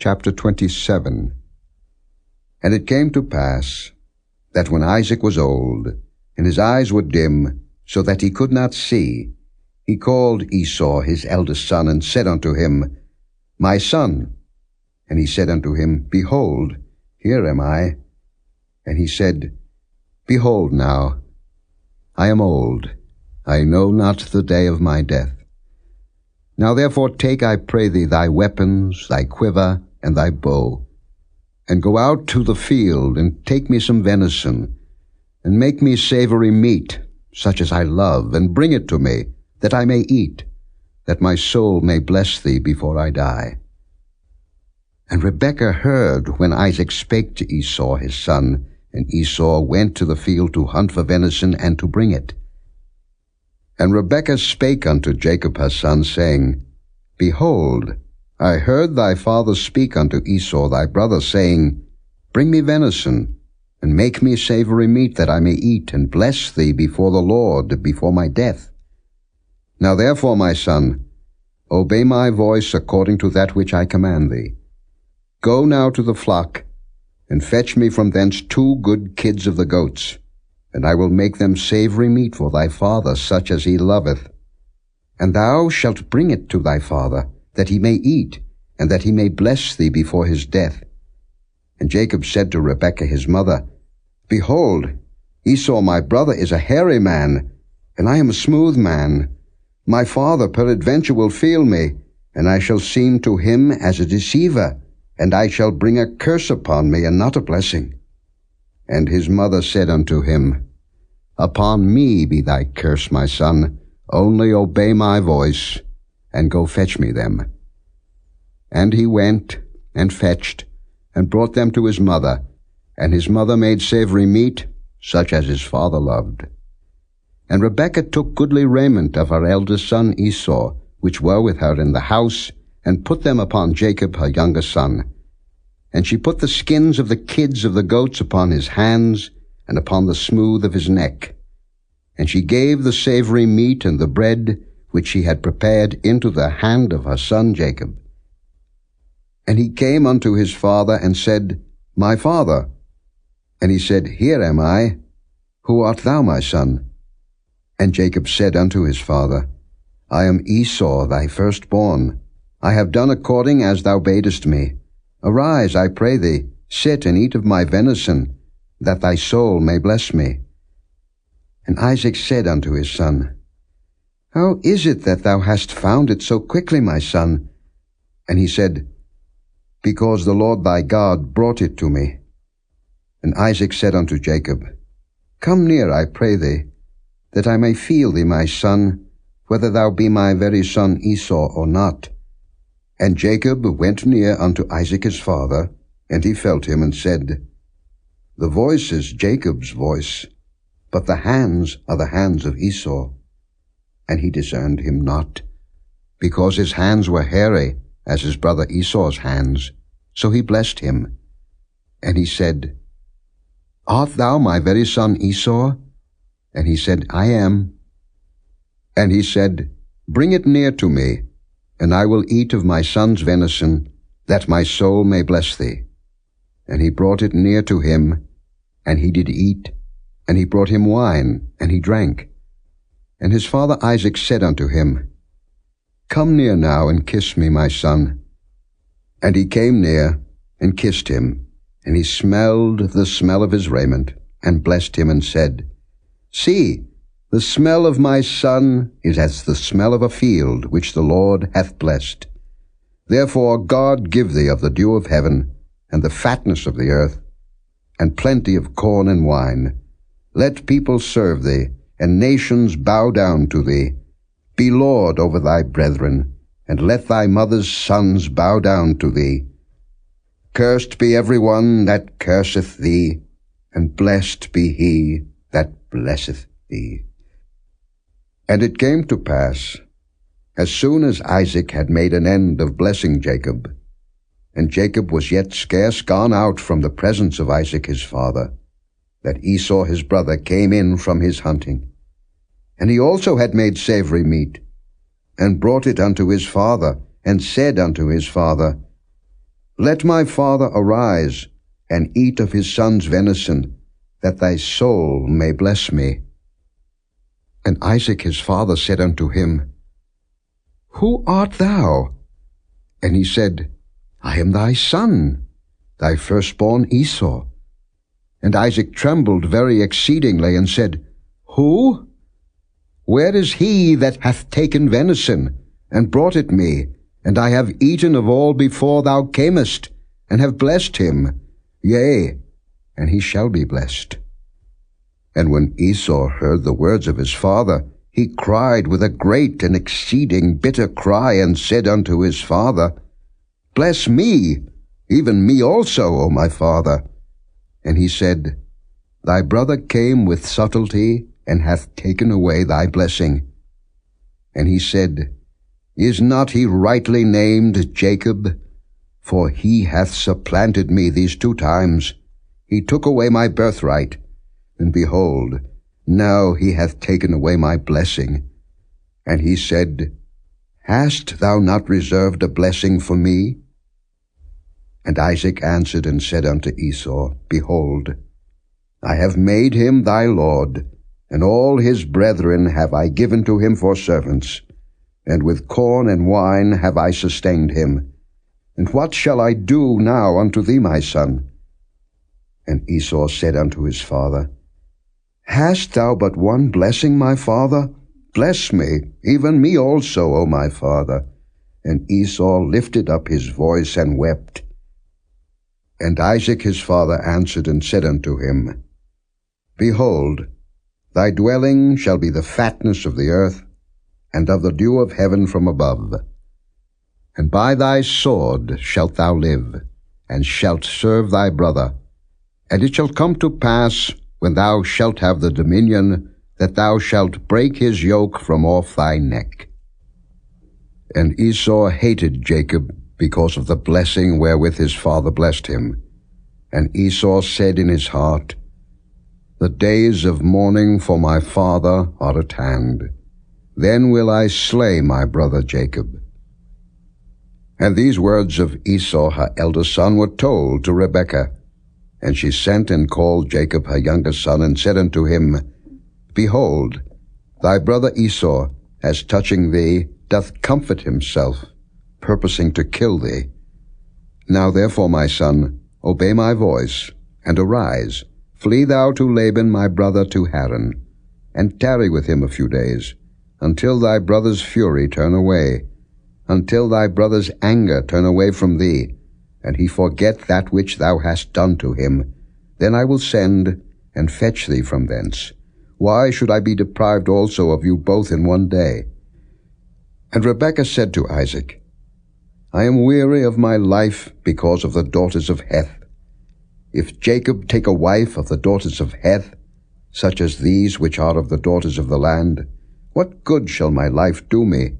Chapter 27. And it came to pass that when Isaac was old, and his eyes were dim, so that he could not see, he called Esau his eldest son, and said unto him, My son. And he said unto him, Behold, here am I. And he said, Behold now, I am old, I know not the day of my death. Now therefore take, I pray thee, thy weapons, thy quiver, and thy bow, and go out to the field, and take me some venison, and make me savory meat, such as I love, and bring it to me, that I may eat, that my soul may bless thee before I die. And Rebekah heard when Isaac spake to Esau his son, and Esau went to the field to hunt for venison, and to bring it. And Rebekah spake unto Jacob her son, saying, Behold, I heard thy father speak unto Esau thy brother, saying, Bring me venison, and make me savory meat, that I may eat, and bless thee before the Lord, before my death. Now therefore, my son, obey my voice according to that which I command thee. Go now to the flock, and fetch me from thence 2 good kids of the goats, and I will make them savory meat for thy father, such as he loveth. And thou shalt bring it to thy father, that he may eat, and that he may bless thee before his death. And Jacob said to Rebekah his mother, Behold, Esau my brother is a hairy man, and I am a smooth man. My father peradventure will feel me, and I shall seem to him as a deceiver, and I shall bring a curse upon me, and not a blessing. And his mother said unto him, Upon me be thy curse, my son, only obey my voice, and go fetch me them. And he went, and fetched, and brought them to his mother, and his mother made savory meat, such as his father loved. And Rebekah took goodly raiment of her eldest son Esau, which were with her in the house, and put them upon Jacob her younger son. And she put the skins of the kids of the goats upon his hands, and upon the smooth of his neck. And she gave the savory meat and the bread, which she had prepared, into the hand of her son Jacob. And he came unto his father, and said, My father. And he said, Here am I. Who art thou, my son? And Jacob said unto his father, I am Esau thy firstborn. I have done according as thou badest me. Arise, I pray thee, sit and eat of my venison, that thy soul may bless me. And Isaac said unto his son, How is it that thou hast found it so quickly, my son? And he said, Because the Lord thy God brought it to me. And Isaac said unto Jacob, Come near, I pray thee, that I may feel thee, my son, whether thou be my very son Esau or not. And Jacob went near unto Isaac his father, and he felt him, and said, The voice is Jacob's voice, but the hands are the hands of Esau. And he discerned him not, because his hands were hairy, as his brother Esau's hands. So he blessed him. And he said, Art thou my very son Esau? And he said, I am. And he said, Bring it near to me, and I will eat of my son's venison, that my soul may bless thee. And he brought it near to him, and he did eat, and he brought him wine, and he drank. And his father Isaac said unto him, Come near now, and kiss me, my son. And he came near, and kissed him, and he smelled the smell of his raiment, and blessed him, and said, See, the smell of my son is as the smell of a field which the Lord hath blessed. Therefore God give thee of the dew of heaven, and the fatness of the earth, and plenty of corn and wine. Let people serve thee, and nations bow down to thee. Be Lord over thy brethren, and let thy mother's sons bow down to thee. Cursed be every one that curseth thee, and blessed be he that blesseth thee. And it came to pass, as soon as Isaac had made an end of blessing Jacob, and Jacob was yet scarce gone out from the presence of Isaac his father, that Esau his brother came in from his hunting. And he also had made savory meat, and brought it unto his father, and said unto his father, Let my father arise, and eat of his son's venison, that thy soul may bless me. And Isaac his father said unto him, Who art thou? And he said, I am thy son, thy firstborn Esau. And Isaac trembled very exceedingly, and said, Who? Where is he that hath taken venison, and brought it me? And I have eaten of all before thou camest, and have blessed him. Yea, and he shall be blessed. And when Esau heard the words of his father, he cried with a great and exceeding bitter cry, and said unto his father, Bless me, even me also, O my father. And he said, Thy brother came with subtlety, and hath taken away thy blessing. And he said, Is not he rightly named Jacob? For he hath supplanted me these 2 times. He took away my birthright, and behold, now he hath taken away my blessing. And he said, Hast thou not reserved a blessing for me? And Isaac answered and said unto Esau, Behold, I have made him thy lord, and all his brethren have I given to him for servants, and with corn and wine have I sustained him. And what shall I do now unto thee, my son? And Esau said unto his father, Hast thou but one blessing, my father? Bless me, even me also, O my father. And Esau lifted up his voice and wept. And Isaac his father answered and said unto him, Behold, thy dwelling shall be the fatness of the earth, and of the dew of heaven from above. And by thy sword shalt thou live, and shalt serve thy brother. And it shall come to pass, when thou shalt have the dominion, that thou shalt break his yoke from off thy neck. And Esau hated Jacob because of the blessing wherewith his father blessed him. And Esau said in his heart, The days of mourning for my father are at hand. Then will I slay my brother Jacob. And these words of Esau her elder son were told to Rebekah. And she sent and called Jacob her younger son, and said unto him, Behold, thy brother Esau, as touching thee, doth comfort himself, purposing to kill thee. Now therefore, my son, obey my voice, and arise, flee thou to Laban my brother to Haran, and tarry with him a few days, until thy brother's fury turn away, until thy brother's anger turn away from thee, and he forget that which thou hast done to him. Then I will send and fetch thee from thence. Why should I be deprived also of you both in one day? And Rebekah said to Isaac, I am weary of my life because of the daughters of Heth. If Jacob take a wife of the daughters of Heth, such as these which are of the daughters of the land, what good shall my life do me?